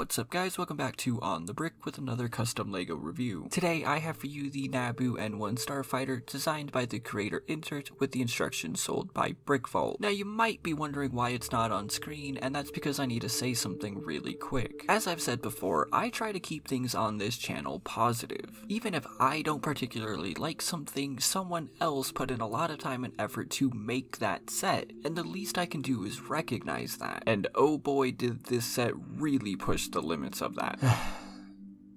What's up guys, welcome back to On the Brick with another custom LEGO review. Today I have for you the Naboo N-1 Starfighter designed by the creator Insert with the instructions sold by Brickvault. Now you might be wondering why it's not on screen, and that's because I need to say something really quick. As I've said before, I try to keep things on this channel positive. Even if I don't particularly like something, someone else put in a lot of time and effort to make that set, and the least I can do is recognize that. And oh boy did this set really push the limits of that.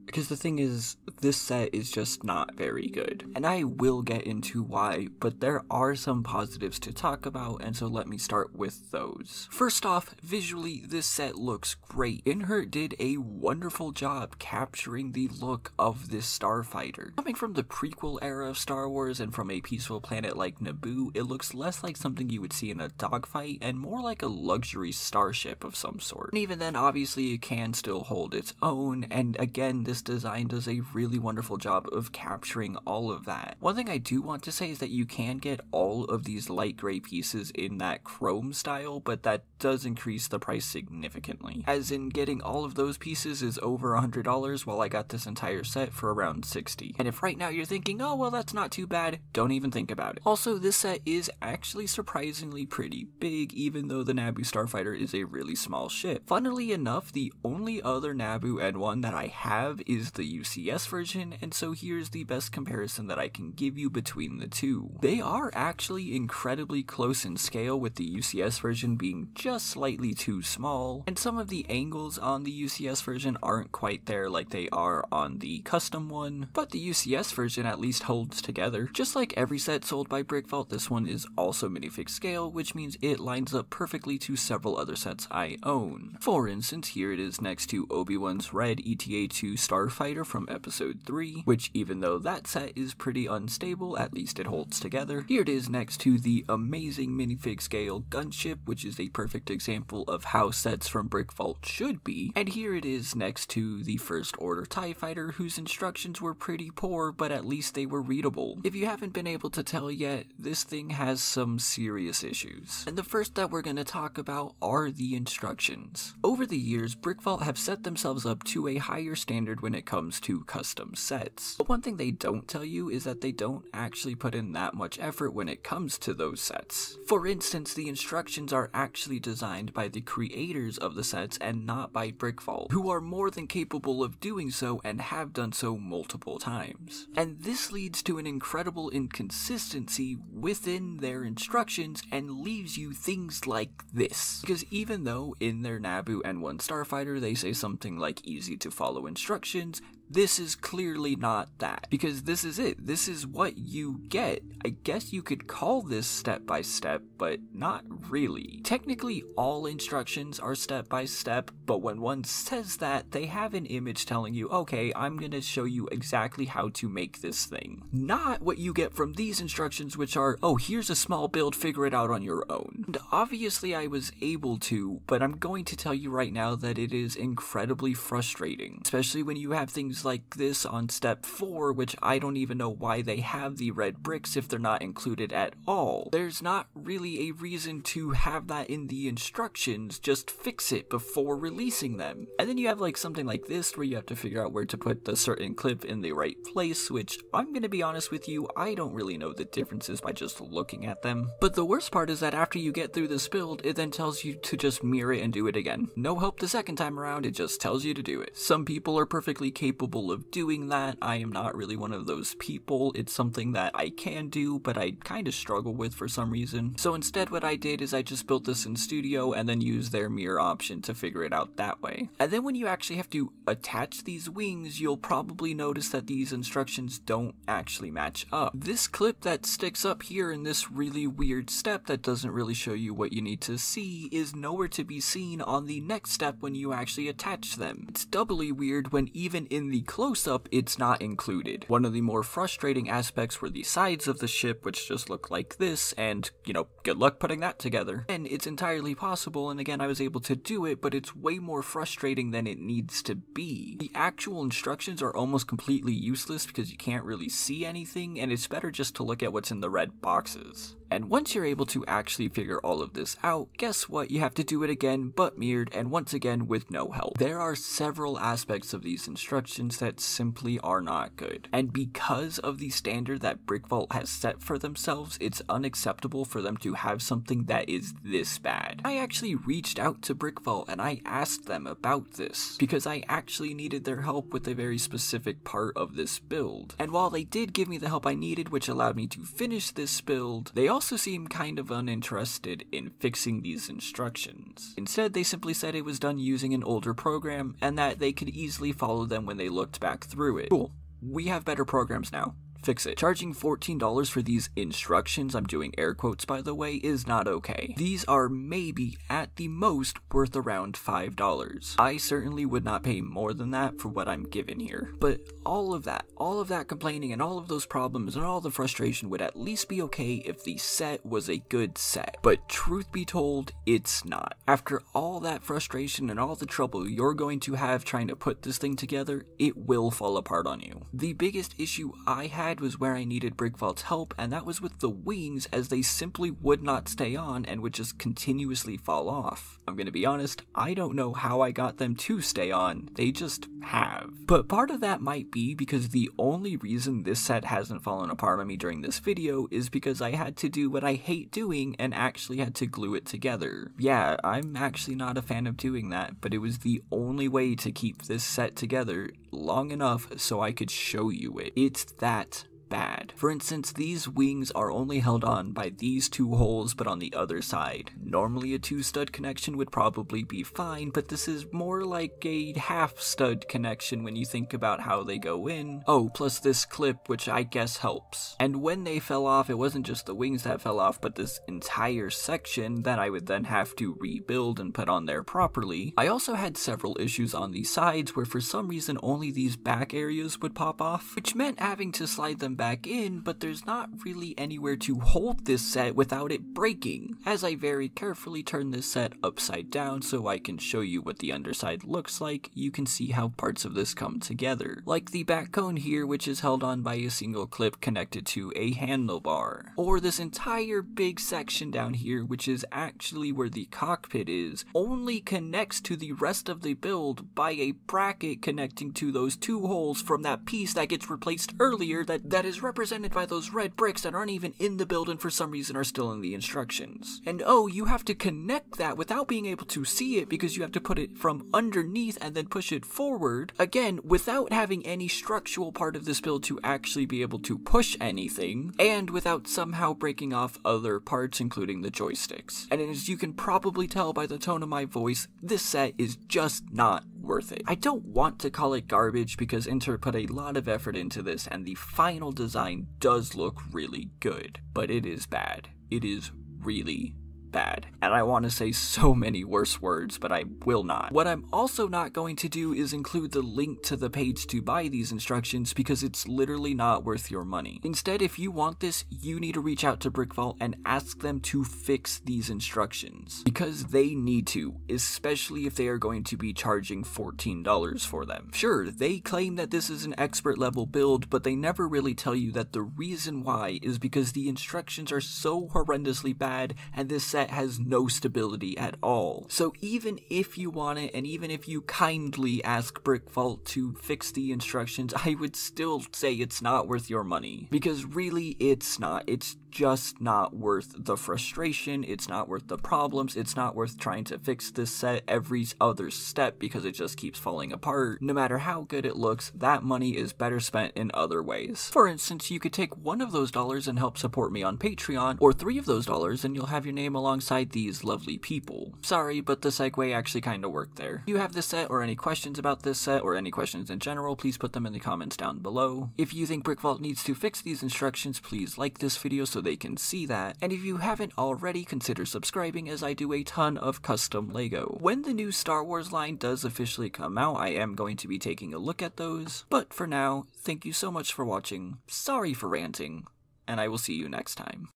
Because the thing is, this set is just not very good. And I will get into why, but there are some positives to talk about, and so let me start with those. First off, visually, this set looks great. Insert did a wonderful job capturing the look of this starfighter. Coming from the prequel era of Star Wars and from a peaceful planet like Naboo, it looks less like something you would see in a dogfight and more like a luxury starship of some sort. And even then, obviously, it can still hold its own, and again, this design does a really wonderful job of capturing all of that. One thing I do want to say is that you can get all of these light gray pieces in that chrome style, but that does increase the price significantly. As in, getting all of those pieces is over $100, while I got this entire set for around $60. And if right now you're thinking, oh well that's not too bad, don't even think about it. Also, this set is actually surprisingly pretty big, even though the Naboo Starfighter is a really small ship. Funnily enough, the only other Naboo N-1 that I have is the UCS version, and so here's the best comparison that I can give you between the two. They are actually incredibly close in scale, with the UCS version being just slightly too small, and some of the angles on the UCS version aren't quite there like they are on the custom one, but the UCS version at least holds together. Just like every set sold by Brickvault, this one is also minifig scale, which means it lines up perfectly to several other sets I own. For instance, here it is next to Obi-Wan's red ETA-2 Starfighter from episode 3, which even though that set is pretty unstable, at least it holds together. Here it is next to the amazing minifig scale gunship, which is a perfect example of how sets from Brickvault should be. And here it is next to the First Order TIE Fighter, whose instructions were pretty poor, but at least they were readable. If you haven't been able to tell yet, this thing has some serious issues. And the first that we're going to talk about are the instructions. Over the years, Brickvault have set themselves up to a higher standard when it comes to custom sets. But one thing they don't tell you is that they don't actually put in that much effort when it comes to those sets. For instance, the instructions are actually designed by the creators of the sets and not by Brickvault, who are more than capable of doing so and have done so multiple times. And this leads to an incredible inconsistency within their instructions and leaves you things like this. Because even though in their Naboo N-1 Starfighter they say something like easy to follow instructions, this is clearly not that, because this is it. This is what you get. I guess you could call this step by step, but not really. Technically, all instructions are step by step, but when one says that, they have an image telling you, okay, I'm gonna show you exactly how to make this thing. Not what you get from these instructions, which are, oh, here's a small build, figure it out on your own. And obviously I was able to, but I'm going to tell you right now that it is incredibly frustrating, especially when you have things like this on step 4, which I don't even know why they have the red bricks if they're not included at all. There's not really a reason to have that in the instructions, just fix it before releasing them. And then you have like something like this where you have to figure out where to put the certain clip in the right place, which I'm gonna be honest with you, I don't really know the differences by just looking at them. But the worst part is that after you get through this build, it then tells you to just mirror it and do it again. No help the second time around, it just tells you to do it. Some people are perfectly capable of doing that. I am not really one of those people. It's something that I can do, but I kind of struggle with for some reason. So instead what I did is I just built this in Studio and then used their mirror option to figure it out that way. And then when you actually have to attach these wings, you'll probably notice that these instructions don't actually match up. This clip that sticks up here in this really weird step that doesn't really show you what you need to see is nowhere to be seen on the next step when you actually attach them. It's doubly weird when even in the close-up it's not included. One of the more frustrating aspects were the sides of the ship, which just look like this, and, you know, good luck putting that together. And it's entirely possible, and again I was able to do it, but it's way more frustrating than it needs to be. The actual instructions are almost completely useless because you can't really see anything, and it's better just to look at what's in the red boxes. And once you're able to actually figure all of this out, guess what? You have to do it again, but mirrored, and once again with no help. There are several aspects of these instructions that simply are not good. And because of the standard that Brickvault has set for themselves, it's unacceptable for them to have something that is this bad. I actually reached out to Brickvault and I asked them about this, because I actually needed their help with a very specific part of this build. And while they did give me the help I needed, which allowed me to finish this build, they also seemed kind of uninterested in fixing these instructions. Instead, they simply said it was done using an older program and that they could easily follow them when they looked back through it. Cool. We have better programs now. Fix it. Charging $14 for these instructions, I'm doing air quotes by the way, is not okay. These are maybe at the most worth around $5. I certainly would not pay more than that for what I'm given here. But all of that complaining and all of those problems and all the frustration would at least be okay if the set was a good set. But truth be told, it's not. After all that frustration and all the trouble you're going to have trying to put this thing together, it will fall apart on you. The biggest issue I had was where I needed Brickvault's help, and that was with the wings, as they simply would not stay on and would just continuously fall off. I'm gonna be honest, I don't know how I got them to stay on, they just have. But part of that might be because the only reason this set hasn't fallen apart on me during this video is because I had to do what I hate doing and actually had to glue it together. Yeah, I'm actually not a fan of doing that, but it was the only way to keep this set together long enough so I could show you it. It's that bad. For instance, these wings are only held on by these two holes but on the other side. Normally a 2-stud connection would probably be fine, but this is more like a half-stud connection when you think about how they go in. Oh, plus this clip, which I guess helps. And when they fell off, it wasn't just the wings that fell off, but this entire section that I would then have to rebuild and put on there properly. I also had several issues on the sides where for some reason only these back areas would pop off, which meant having to slide them back in, but there's not really anywhere to hold this set without it breaking. As I very carefully turn this set upside down so I can show you what the underside looks like, you can see how parts of this come together. Like the back cone here, which is held on by a single clip connected to a handlebar. Or this entire big section down here, which is actually where the cockpit is, only connects to the rest of the build by a bracket connecting to those two holes from that piece that gets replaced earlier that is represented by those red bricks that aren't even in the build and for some reason are still in the instructions. And oh, you have to connect that without being able to see it because you have to put it from underneath and then push it forward, again, without having any structural part of this build to actually be able to push anything, and without somehow breaking off other parts, including the joysticks. And as you can probably tell by the tone of my voice, this set is just not worth it. I don't want to call it garbage because Inter put a lot of effort into this and the final design does look really good, but it is bad. It is really bad. And I want to say so many worse words, but I will not. What I'm also not going to do is include the link to the page to buy these instructions because it's literally not worth your money. Instead, if you want this, you need to reach out to Brickvault and ask them to fix these instructions. Because they need to, especially if they are going to be charging $14 for them. Sure, they claim that this is an expert level build, but they never really tell you that the reason why is because the instructions are so horrendously bad and this set has no stability at all. So even if you want it, and even if you kindly ask Brickvault to fix the instructions, I would still say it's not worth your money. Because really, it's not. It's just not worth the frustration, it's not worth the problems, it's not worth trying to fix this set every other step because it just keeps falling apart. No matter how good it looks, that money is better spent in other ways. For instance, you could take one of those dollars and help support me on Patreon, or 3 of those dollars and you'll have your name alongside these lovely people. Sorry, but the segue actually kinda worked there. If you have this set or any questions about this set or any questions in general, please put them in the comments down below. If you think Brickvault needs to fix these instructions, please like this video so they can see that. And if you haven't already, consider subscribing as I do a ton of custom Lego. When the new Star Wars line does officially come out, I am going to be taking a look at those. But for now, thank you so much for watching. Sorry for ranting, and I will see you next time.